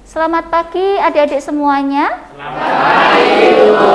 Selamat pagi adik-adik semuanya. Selamat pagi, Bu.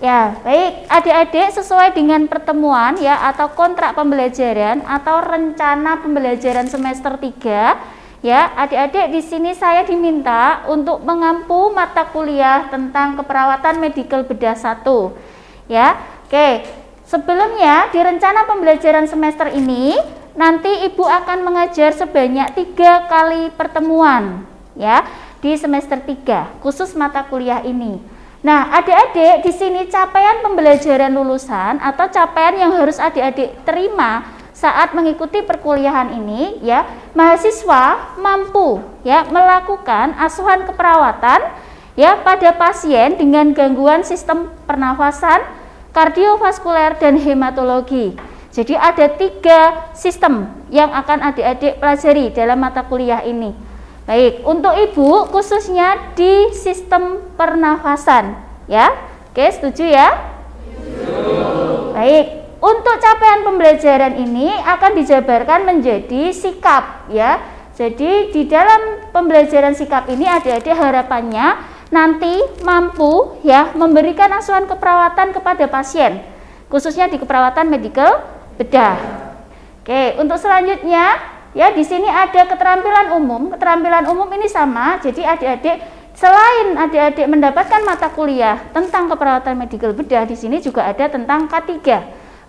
Ya, baik. Adik-adik sesuai dengan pertemuan ya atau kontrak pembelajaran atau rencana pembelajaran semester 3, ya, adik-adik di sini saya diminta untuk mengampu mata kuliah tentang keperawatan medical bedah 1. Ya. Oke. Sebelumnya di rencana pembelajaran semester ini nanti Ibu akan mengajar sebanyak 3 kali pertemuan ya di semester 3 khusus mata kuliah ini. Nah, adik-adik di sini capaian pembelajaran lulusan atau capaian yang harus adik-adik terima saat mengikuti perkuliahan ini ya, mahasiswa mampu ya melakukan asuhan keperawatan ya pada pasien dengan gangguan sistem pernafasan, kardiovaskuler dan hematologi. Jadi ada 3 sistem yang akan adik-adik pelajari dalam mata kuliah ini. Baik, untuk Ibu khususnya di sistem pernafasan ya. Oke, setuju ya? Setuju. Baik, untuk capaian pembelajaran ini akan dijabarkan menjadi sikap ya. Jadi di dalam pembelajaran sikap ini adik-adik harapannya nanti mampu ya memberikan asuhan keperawatan kepada pasien, khususnya di keperawatan medical bedah. Oke, untuk selanjutnya ya di sini ada keterampilan umum. Keterampilan umum ini sama. Jadi adik-adik selain adik-adik mendapatkan mata kuliah tentang keperawatan medical bedah, di sini juga ada tentang K3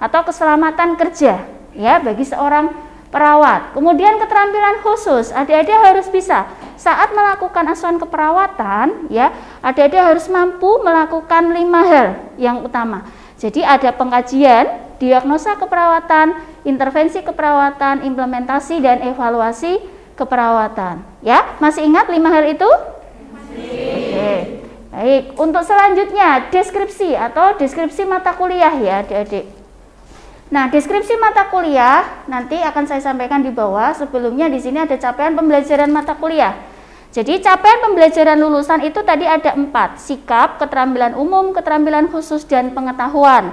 atau keselamatan kerja ya bagi seorang perawat. Kemudian keterampilan khusus, adik-adik harus bisa saat melakukan asuhan keperawatan ya, adik-adik harus mampu melakukan 5 hal yang utama. Jadi ada pengkajian, diagnosa keperawatan, intervensi keperawatan, implementasi dan evaluasi keperawatan. Ya, masih ingat 5 hal itu? Masih. Oke. Baik, untuk selanjutnya deskripsi atau deskripsi mata kuliah ya, adik-adik. Nah, deskripsi mata kuliah nanti akan saya sampaikan di bawah. Sebelumnya di sini ada capaian pembelajaran mata kuliah. Jadi capaian pembelajaran lulusan itu tadi ada 4, sikap, keterampilan umum, keterampilan khusus dan pengetahuan.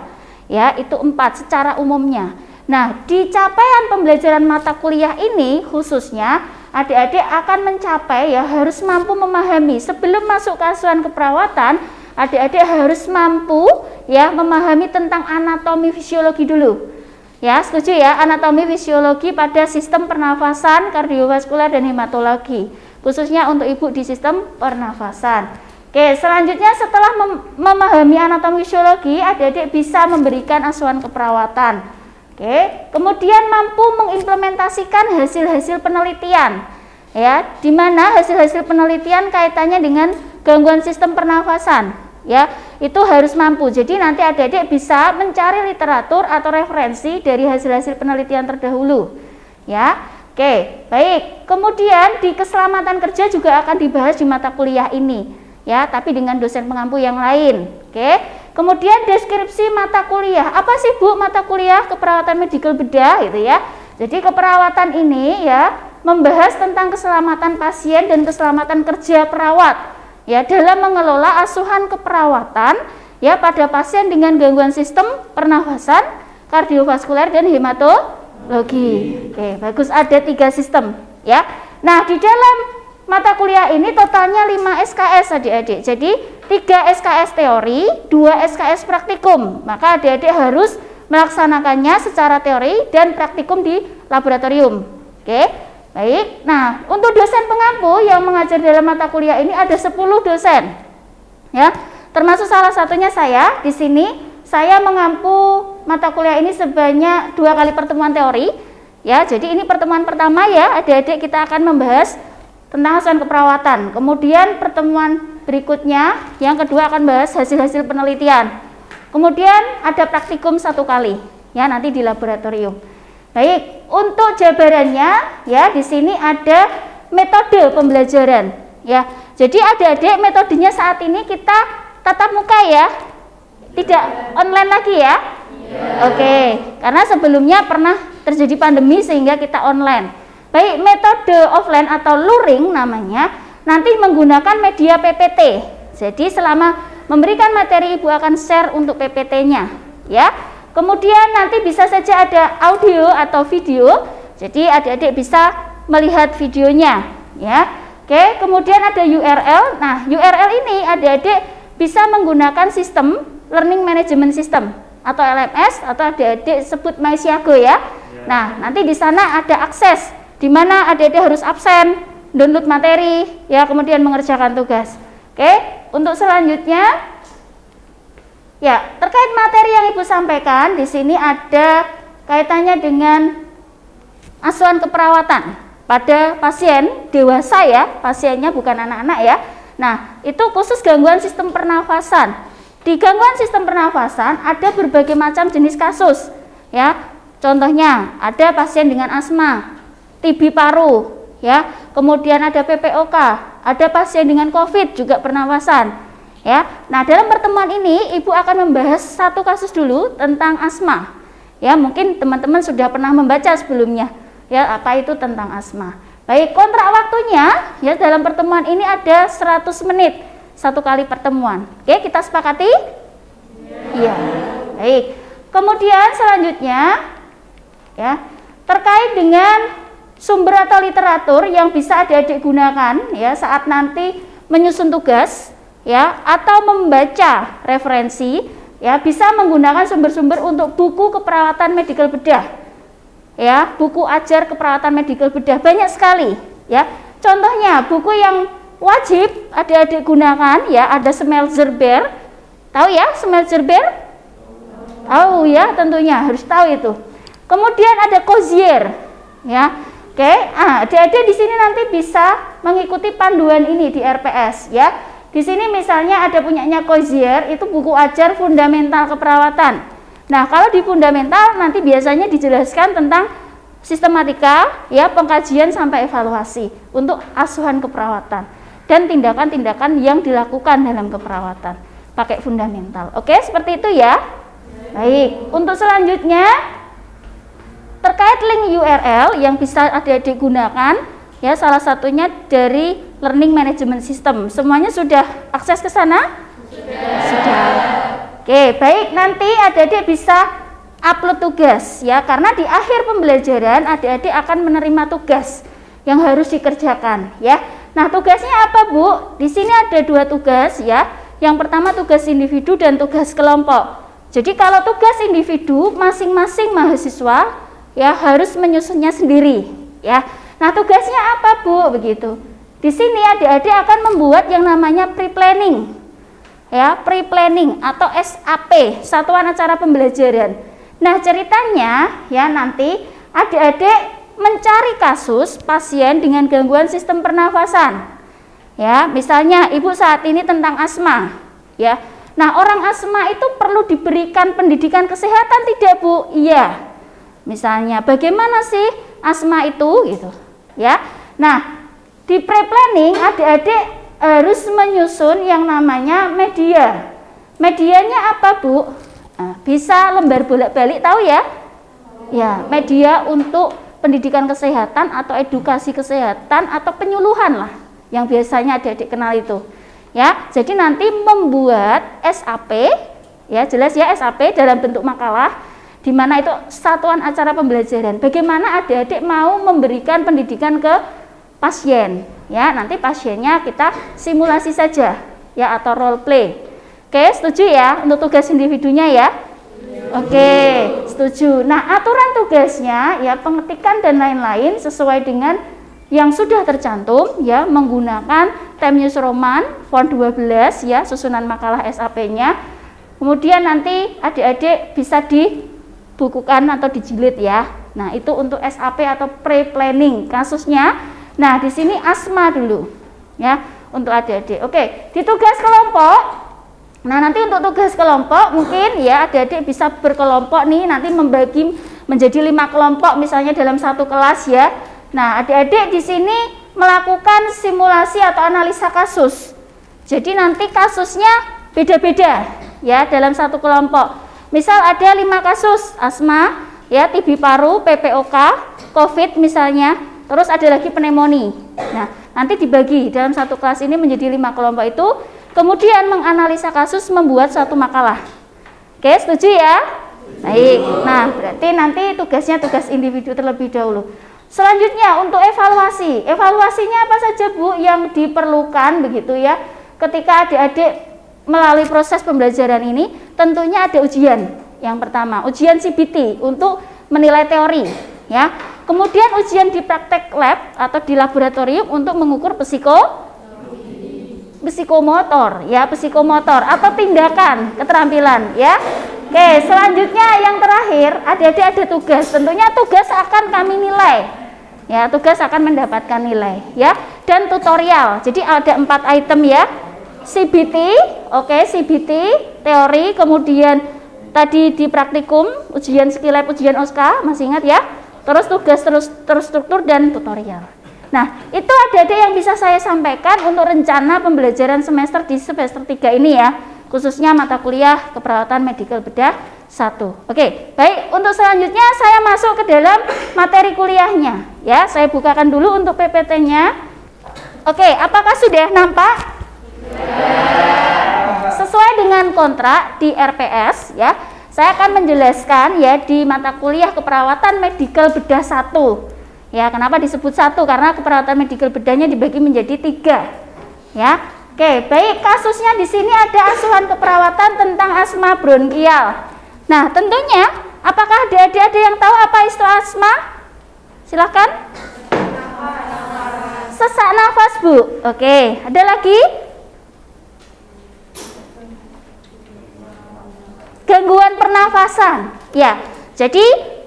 Ya, itu 4 secara umumnya. Nah, di capaian pembelajaran mata kuliah ini khususnya adik-adik akan mencapai ya harus mampu memahami sebelum masuk ke asuhan keperawatan, adik-adik harus mampu ya memahami tentang anatomi fisiologi dulu. Ya, setuju ya, anatomi fisiologi pada sistem pernafasan, kardiovaskuler dan hematologi. Khususnya untuk Ibu di sistem pernafasan. Oke, selanjutnya setelah memahami anatomi fisiologi, adik-adik bisa memberikan asuhan keperawatan. Oke, kemudian mampu mengimplementasikan hasil-hasil penelitian. Ya, di mana hasil-hasil penelitian kaitannya dengan gangguan sistem pernafasan. Ya, itu harus mampu. Jadi nanti adik-adik bisa mencari literatur atau referensi dari hasil-hasil penelitian terdahulu. Ya. Oke, baik. Kemudian di keselamatan kerja juga akan dibahas di mata kuliah ini, ya, tapi dengan dosen pengampu yang lain. Oke. Kemudian deskripsi mata kuliah. Apa sih Bu mata kuliah keperawatan medical bedah gitu ya? Jadi keperawatan ini ya membahas tentang keselamatan pasien dan keselamatan kerja perawat. Ya, dalam mengelola asuhan keperawatan ya pada pasien dengan gangguan sistem pernafasan, kardiovaskuler dan hematologi. Oke, bagus, ada 3 sistem ya. Nah, di dalam mata kuliah ini totalnya 5 SKS adik-adik. Jadi 3 SKS teori, 2 SKS praktikum. Maka adik-adik harus melaksanakannya secara teori dan praktikum di laboratorium. Oke. Baik. Nah, untuk dosen pengampu yang mengajar dalam mata kuliah ini ada 10 dosen. Ya. Termasuk salah satunya saya. Di sini saya mengampu mata kuliah ini sebanyak 2 kali pertemuan teori. Ya, jadi ini pertemuan pertama ya, adik-adik kita akan membahas tentang asuhan keperawatan. Kemudian pertemuan berikutnya yang kedua akan bahas hasil-hasil penelitian. Kemudian ada praktikum 1 kali ya nanti di laboratorium. Baik, untuk jabarannya ya di sini ada metode pembelajaran ya. Jadi adik-adik metodenya saat ini kita tatap muka ya. Tidak online lagi ya. Oke, karena sebelumnya pernah terjadi pandemi sehingga kita online. Baik, metode offline atau luring namanya nanti menggunakan media PPT. Jadi selama memberikan materi Ibu akan share untuk PPT-nya ya. Kemudian nanti bisa saja ada audio atau video. Jadi adik-adik bisa melihat videonya ya. Oke, kemudian ada URL. Nah, URL ini adik-adik bisa menggunakan sistem Learning Management System atau LMS atau adik-adik sebut MySiago ya. Nah, nanti di sana ada akses di mana adik-adik harus absen, download materi, ya, kemudian mengerjakan tugas. Oke, untuk selanjutnya, ya, terkait materi yang Ibu sampaikan di sini ada kaitannya dengan asuhan keperawatan pada pasien dewasa ya, pasiennya bukan anak-anak ya. Nah, itu khusus gangguan sistem pernafasan. Di gangguan sistem pernafasan ada berbagai macam jenis kasus ya. Contohnya ada pasien dengan asma, TB paru ya, kemudian ada PPOK, ada pasien dengan COVID juga pernafasan ya. Nah, dalam pertemuan ini Ibu akan membahas satu kasus dulu tentang asma. Ya, mungkin teman-teman sudah pernah membaca sebelumnya. Ya, apa itu tentang asma. Baik, kontrak waktunya ya dalam pertemuan ini ada 100 menit satu kali pertemuan. Oke, kita sepakati? Iya. Baik. Kemudian selanjutnya ya, terkait dengan sumber atau literatur yang bisa adik-adik gunakan ya saat nanti menyusun tugas ya atau membaca referensi ya, bisa menggunakan sumber-sumber untuk buku keperawatan medical bedah. Ya, buku ajar keperawatan medical bedah banyak sekali ya. Contohnya buku yang wajib adik-adik gunakan ya, ada Schmelzer-Beer. Tahu ya Schmelzer-Beer? Tahu ya, tentunya harus tahu itu. Kemudian ada Cozier ya. Oke, adik-adik di sini nanti bisa mengikuti panduan ini di RPS ya. Di sini misalnya ada punyanya Cozier, itu buku ajar fundamental keperawatan. Nah, kalau di fundamental nanti biasanya dijelaskan tentang sistematika, ya, pengkajian sampai evaluasi untuk asuhan keperawatan dan tindakan-tindakan yang dilakukan dalam keperawatan pakai fundamental. Oke, seperti itu ya. Baik, untuk selanjutnya terkait link URL yang bisa adik-adik gunakan, ya, salah satunya dari Learning Management System. Semuanya sudah akses ke sana? Sudah. Oke, baik, nanti adik-adik bisa upload tugas ya, karena di akhir pembelajaran adik-adik akan menerima tugas yang harus dikerjakan ya. Nah, tugasnya apa, Bu? Di sini ada 2 tugas ya. Yang pertama tugas individu dan tugas kelompok. Jadi kalau tugas individu masing-masing mahasiswa ya harus menyusunnya sendiri ya. Nah, tugasnya apa, Bu? Begitu. Di sini adik-adik akan membuat yang namanya pre-planning. Ya, pre-planning atau SAP, satuan acara pembelajaran. Nah, ceritanya ya nanti adik-adik mencari kasus pasien dengan gangguan sistem pernafasan. Ya, misalnya Ibu saat ini tentang asma, ya. Nah, orang asma itu perlu diberikan pendidikan kesehatan tidak, Bu? Iya. Misalnya bagaimana sih asma itu gitu, ya. Nah, di pre-planning adik-adik harus menyusun yang namanya media. Medianya apa, Bu? Nah, bisa lembar bolak-balik, tahu ya? Ya, media untuk pendidikan kesehatan atau edukasi kesehatan atau penyuluhan lah, yang biasanya adik-adik kenal itu. Ya, jadi nanti membuat SAP, ya jelas ya SAP dalam bentuk makalah, di mana itu satuan acara pembelajaran. Bagaimana adik-adik mau memberikan pendidikan ke pasien, ya nanti pasiennya kita simulasi saja ya atau role play. Oke, setuju ya untuk tugas individunya ya? Oke, setuju. Nah, aturan tugasnya ya pengetikan dan lain-lain sesuai dengan yang sudah tercantum ya, menggunakan Times New Roman font 12 ya, susunan makalah SAP-nya. Kemudian nanti adik-adik bisa dibukukan atau dijilid ya. Nah, itu untuk SAP atau pre-planning kasusnya. Nah, di sini asma dulu ya untuk adik-adik. Oke, di tugas kelompok. Nah, nanti untuk tugas kelompok mungkin ya adik-adik bisa berkelompok nih, nanti membagi menjadi 5 kelompok misalnya dalam satu kelas ya. Nah, adik-adik di sini melakukan simulasi atau analisa kasus. Jadi nanti kasusnya beda-beda ya dalam satu kelompok. Misal ada 5 kasus asma ya, TB paru, PPOK, COVID misalnya. Terus ada lagi pneumonia. Nah, nanti dibagi dalam satu kelas ini menjadi 5 kelompok itu, kemudian menganalisa kasus, membuat satu makalah. Oke, setuju ya? Baik. Nah, berarti nanti tugasnya tugas individu terlebih dahulu. Selanjutnya untuk evaluasi. Evaluasinya apa saja Bu yang diperlukan begitu ya? Ketika adik-adik melalui proses pembelajaran ini, tentunya ada ujian. Yang pertama, ujian CBT untuk menilai teori ya. Kemudian ujian di praktek lab atau di laboratorium untuk mengukur psikomotor ya, psikomotor atau tindakan keterampilan ya. Oke, selanjutnya yang terakhir, adik-adik ada tugas. Tentunya tugas akan kami nilai. Ya, tugas akan mendapatkan nilai ya, dan tutorial. Jadi ada 4 item ya. CBT, oke, CBT, teori, kemudian tadi di praktikum, ujian skill lab, ujian OSKA, masih ingat ya? Terus tugas terstruktur dan tutorial. Nah, itu adik-adik yang bisa saya sampaikan untuk rencana pembelajaran semester di semester 3 ini ya, khususnya mata kuliah keperawatan medikal bedah 1. Oke, baik, untuk selanjutnya saya masuk ke dalam materi kuliahnya ya. Saya bukakan dulu untuk PPT-nya. Oke, apakah sudah nampak? Sesuai dengan kontrak di RPS ya, saya akan menjelaskan ya di mata kuliah keperawatan medikal bedah 1. Ya, kenapa disebut 1? Karena keperawatan medikal bedahnya dibagi menjadi 3. Ya. Oke, baik, kasusnya di sini ada asuhan keperawatan tentang asma bronkial. Nah, tentunya apakah adik-adik ada yang tahu apa istilah asma? Silahkan. Sesak nafas, Bu. Oke, ada lagi? Gangguan pernafasan. Ya, jadi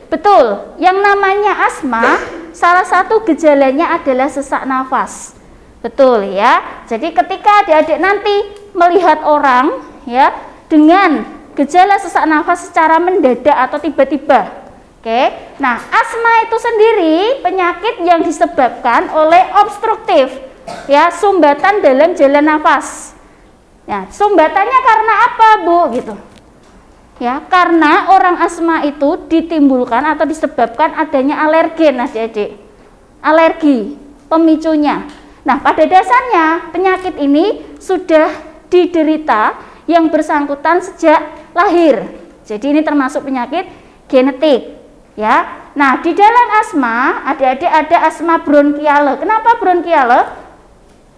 betul, yang namanya asma salah satu gejalanya adalah sesak nafas. Betul ya. Jadi ketika adik-adik nanti melihat orang ya dengan gejala sesak nafas secara mendadak atau tiba-tiba. Oke. Nah, asma itu sendiri penyakit yang disebabkan oleh obstruktif ya, sumbatan dalam jalan nafas. Ya, sumbatannya karena apa, Bu? Gitu. Ya, karena orang asma itu ditimbulkan atau disebabkan adanya alergen, adik-adik. Alergi pemicunya. Nah, pada dasarnya penyakit ini sudah diderita yang bersangkutan sejak lahir. Jadi ini termasuk penyakit genetik, ya. Nah, di dalam asma, adik-adik ada asma bronkiale. Kenapa bronkiale?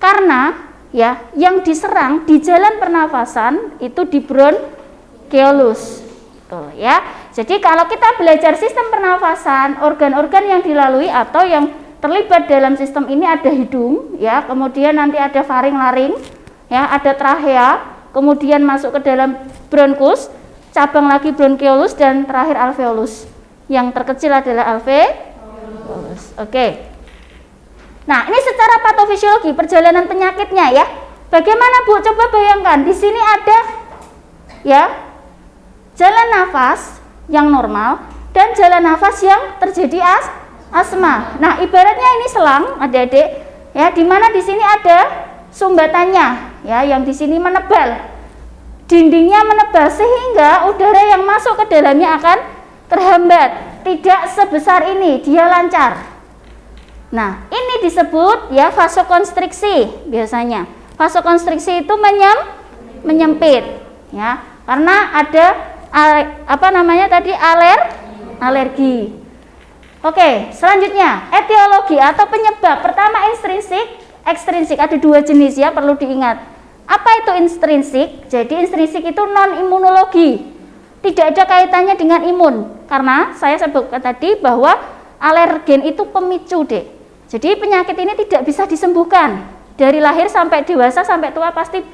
Karena ya, yang diserang di jalan pernafasan itu di bronkiolus. Tuh, ya. Jadi kalau kita belajar sistem pernafasan, organ-organ yang dilalui atau yang terlibat dalam sistem ini ada hidung, ya, kemudian nanti ada faring-laring, ya, ada trachea, kemudian masuk ke dalam bronkus, cabang lagi bronkiolus, dan terakhir alveolus. Yang terkecil adalah alveolus. Oke. Nah, ini secara patofisiologi perjalanan penyakitnya ya. Bagaimana, Bu? Coba bayangkan, di sini ada ya jalan nafas yang normal dan jalan nafas yang terjadi asma. Nah, ibaratnya ini selang, adik-adik, ya, di mana di sini ada sumbatannya, ya, yang di sini menebal, dindingnya menebal sehingga udara yang masuk ke dalamnya akan terhambat. Tidak sebesar ini, dia lancar. Nah, ini disebut ya vasokonstriksi biasanya. Vasokonstriksi itu menyempit, ya, karena ada alergi. Oke, selanjutnya etiologi atau penyebab. Pertama intrinsik, ekstrinsik, ada 2 jenis ya, perlu diingat. Apa itu intrinsik? Jadi intrinsik itu non imunologi, tidak ada kaitannya dengan imun. Karena saya sebutkan tadi bahwa alergen itu pemicu, Dek. Jadi penyakit ini tidak bisa disembuhkan. Dari lahir sampai dewasa sampai tua pasti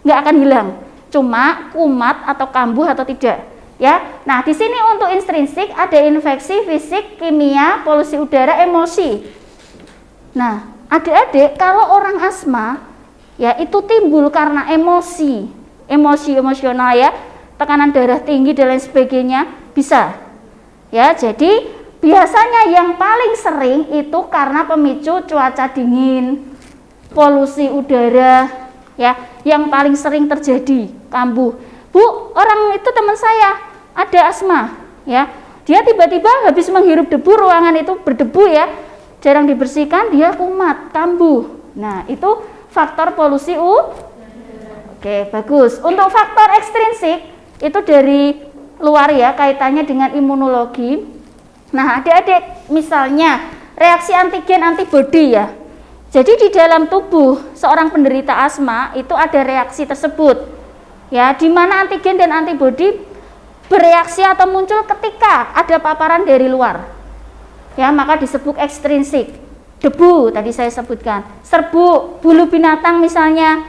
nggak akan hilang. Cuma kumat atau kambuh atau tidak. Ya, nah di sini untuk intrinsik ada infeksi fisik, kimia, polusi udara, emosi. Nah, adik-adik kalau orang asma ya itu timbul karena emosional ya, tekanan darah tinggi dan lain sebagainya bisa. Ya, jadi biasanya yang paling sering itu karena pemicu cuaca dingin, polusi udara ya, yang paling sering terjadi kambuh. Bu, orang itu teman saya ada asma, ya, dia tiba-tiba habis menghirup debu, ruangan itu berdebu ya, jarang dibersihkan, dia kumat, kambuh. Nah, itu faktor polusi Oke, bagus. Untuk faktor ekstrinsik itu dari luar ya, kaitannya dengan imunologi. Nah, adik-adik misalnya reaksi antigen antibodi ya. Jadi di dalam tubuh seorang penderita asma itu ada reaksi tersebut ya, di mana antigen dan antibodi bereaksi atau muncul ketika ada paparan dari luar ya, maka disebut ekstrinsik. Debu tadi saya sebutkan, serbuk bulu binatang misalnya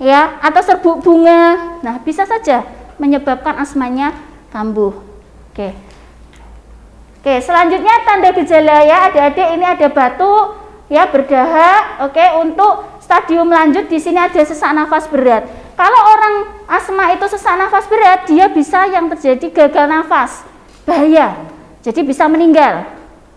ya, atau serbuk bunga, nah bisa saja menyebabkan asmanya kambuh. Oke, selanjutnya tanda gejala ya adik-adik, ini ada batuk ya, berdahak. Oke, untuk stadium lanjut di sini ada sesak nafas berat. Kalau orang asma itu sesak nafas berat, dia bisa yang terjadi gagal nafas, bahaya, jadi bisa meninggal.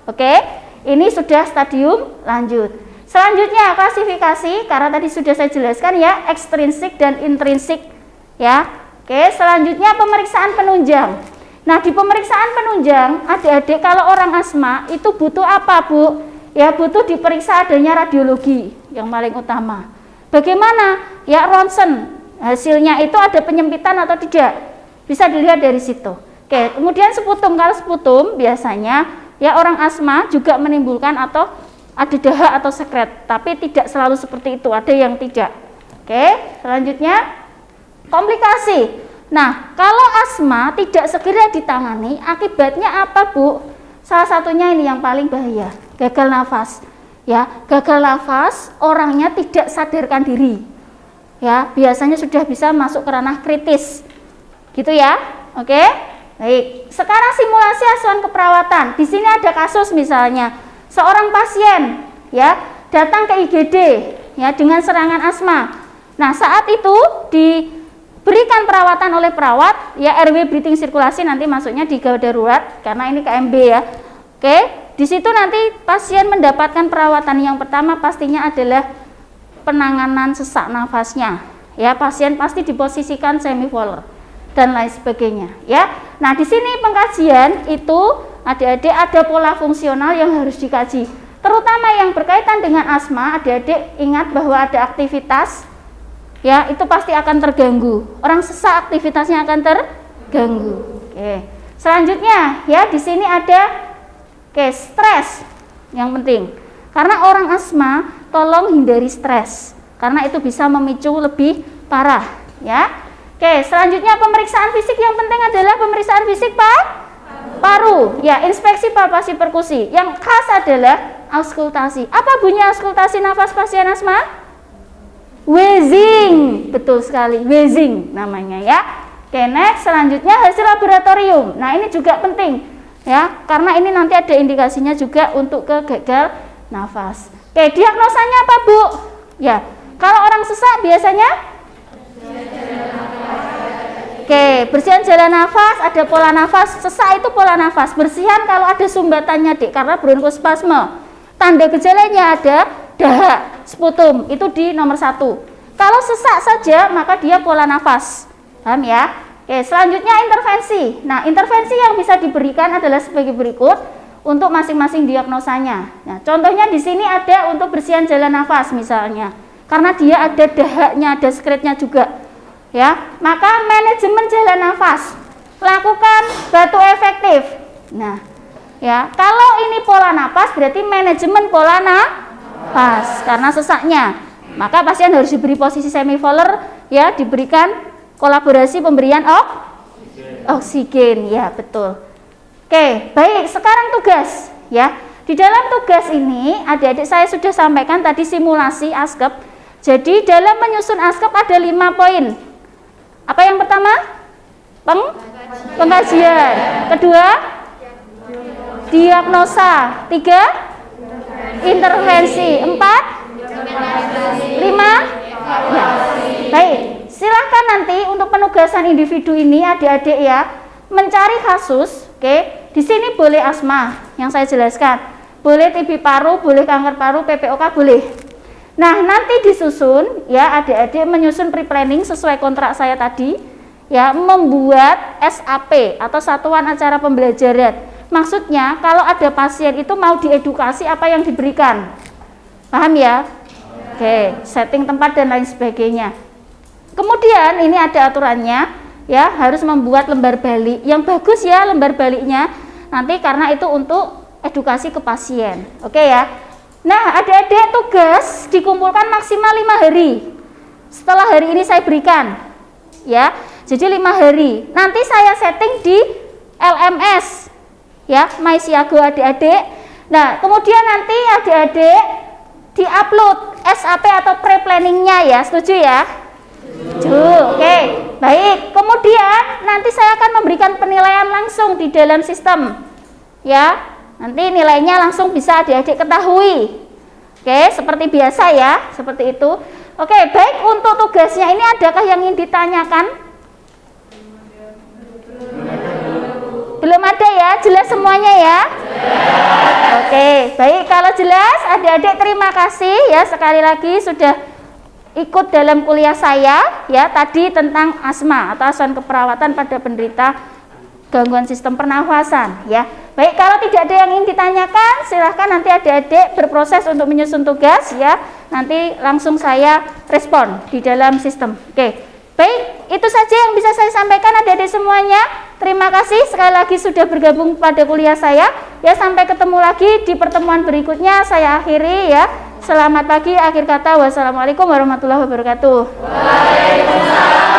Oke, ini sudah stadium lanjut. Selanjutnya klasifikasi, karena tadi sudah saya jelaskan ya, ekstrinsik dan intrinsik ya. Oke, selanjutnya pemeriksaan penunjang. Nah, di pemeriksaan penunjang, adik-adik kalau orang asma itu butuh apa, Bu? Ya, butuh diperiksa adanya radiologi yang paling utama. Bagaimana? Ya, ronsen. Hasilnya itu ada penyempitan atau tidak? Bisa dilihat dari situ. Oke, kemudian sputum. Kalau sputum biasanya ya orang asma juga menimbulkan atau ada dahak atau sekret, tapi tidak selalu seperti itu, ada yang tidak. Oke, selanjutnya komplikasi. Nah, kalau asma tidak segera ditangani, akibatnya apa, Bu? Salah satunya ini yang paling bahaya, gagal nafas. Ya, gagal nafas, orangnya tidak sadarkan diri. Ya, biasanya sudah bisa masuk ke ranah kritis. Gitu ya. Oke? Baik. Sekarang simulasi asuhan keperawatan. Di sini ada kasus misalnya seorang pasien ya datang ke IGD ya dengan serangan asma. Nah, saat itu diberikan perawatan oleh perawat ya, airway breathing sirkulasi, nanti masuknya di gawat darurat karena ini KMB ya. Oke, di situ nanti pasien mendapatkan perawatan yang pertama pastinya adalah penanganan sesak nafasnya. Ya, pasien pasti diposisikan semivolar dan lain sebagainya ya. Nah, di sini pengkajian itu adik-adik ada pola fungsional yang harus dikaji. Terutama yang berkaitan dengan asma, adik-adik ingat bahwa ada aktivitas ya, itu pasti akan terganggu. Orang sesak aktivitasnya akan terganggu. Oke. Selanjutnya ya, di sini ada stres yang penting. Karena orang asma tolong hindari stres karena itu bisa memicu lebih parah ya. Oke, selanjutnya pemeriksaan fisik yang penting adalah pemeriksaan fisik paru. Ya, inspeksi palpasi perkusi. Yang khas adalah auskultasi. Apa bunyi auskultasi nafas pasien asma? Wheezing. Betul sekali, wheezing namanya ya. Oke, next, selanjutnya hasil laboratorium. Nah, ini juga penting ya, karena ini nanti ada indikasinya juga untuk ke gagal nafas. Oke, diagnosanya apa, Bu? Ya, kalau orang sesak biasanya bersihan jalan nafas, ada pola nafas. Sesak itu pola nafas. Bersihan kalau ada sumbatannya, Dik, karena bronkospasme. Tanda gejalanya ada dahak, sputum, itu di nomor 1. Kalau sesak saja, maka dia pola nafas. Paham ya? Oke, selanjutnya intervensi. Nah, intervensi yang bisa diberikan adalah sebagai berikut untuk masing-masing diagnosanya. Nah, contohnya di sini ada untuk bersihan jalan nafas misalnya. Karena dia ada dahaknya, ada sekretnya juga. Ya, maka manajemen jalan nafas, lakukan batuk efektif. Nah, ya, kalau ini pola nafas berarti manajemen pola nafas karena sesaknya, maka pasien harus diberi posisi semivolar ya, diberikan kolaborasi pemberian oksigen ya, betul. Oke, baik, sekarang tugas ya. Di dalam tugas ini adik-adik saya sudah sampaikan tadi simulasi ASKEP. Jadi dalam menyusun ASKEP ada 5 poin. Apa yang pertama? Pengkajian. Kedua, diagnosa. 3, intervensi. 4, 5, ya. Baik, silahkan nanti untuk penugasan individu ini adik-adik ya, mencari kasus. Oke, di sini boleh asma yang saya jelaskan, boleh TB paru, boleh kanker paru, PPOK boleh. Nah, nanti disusun ya, adik-adik menyusun pre-planning sesuai kontrak saya tadi ya, membuat SAP atau satuan acara pembelajaran. Maksudnya kalau ada pasien itu mau diedukasi apa yang diberikan. Paham ya? Oke, setting tempat dan lain sebagainya. Kemudian ini ada aturannya ya, harus membuat lembar balik. Yang bagus ya lembar baliknya nanti, karena itu untuk edukasi ke pasien. Oke ya. Nah, adik-adik tugas dikumpulkan maksimal 5 hari. Setelah hari ini saya berikan. Ya. Jadi 5 hari. Nanti saya setting di LMS. Ya, MySiago adik-adik. Nah, kemudian nanti adik-adik di-upload SAP atau pre-planningnya ya. Setuju ya? Oke, baik. Kemudian nanti saya akan memberikan penilaian langsung di dalam sistem. Ya, nanti nilainya langsung bisa adik-adik ketahui. Oke, seperti biasa ya, seperti itu. Oke, baik, untuk tugasnya ini adakah yang ingin ditanyakan? Belum ada ya, jelas semuanya ya? Oke, baik, kalau jelas adik-adik terima kasih ya sekali lagi sudah ikut dalam kuliah saya ya tadi tentang asma atau asuhan keperawatan pada penderita gangguan sistem pernafasan ya. Baik, kalau tidak ada yang ingin ditanyakan silahkan nanti adik-adik berproses untuk menyusun tugas ya. Nanti langsung saya respon di dalam sistem. Oke. Baik, itu saja yang bisa saya sampaikan adik-adik semuanya. Terima kasih sekali lagi sudah bergabung pada kuliah saya. Ya, sampai ketemu lagi di pertemuan berikutnya. Saya akhiri ya. Selamat pagi, akhir kata. Wassalamualaikum warahmatullahi wabarakatuh. Waalaikumsalam.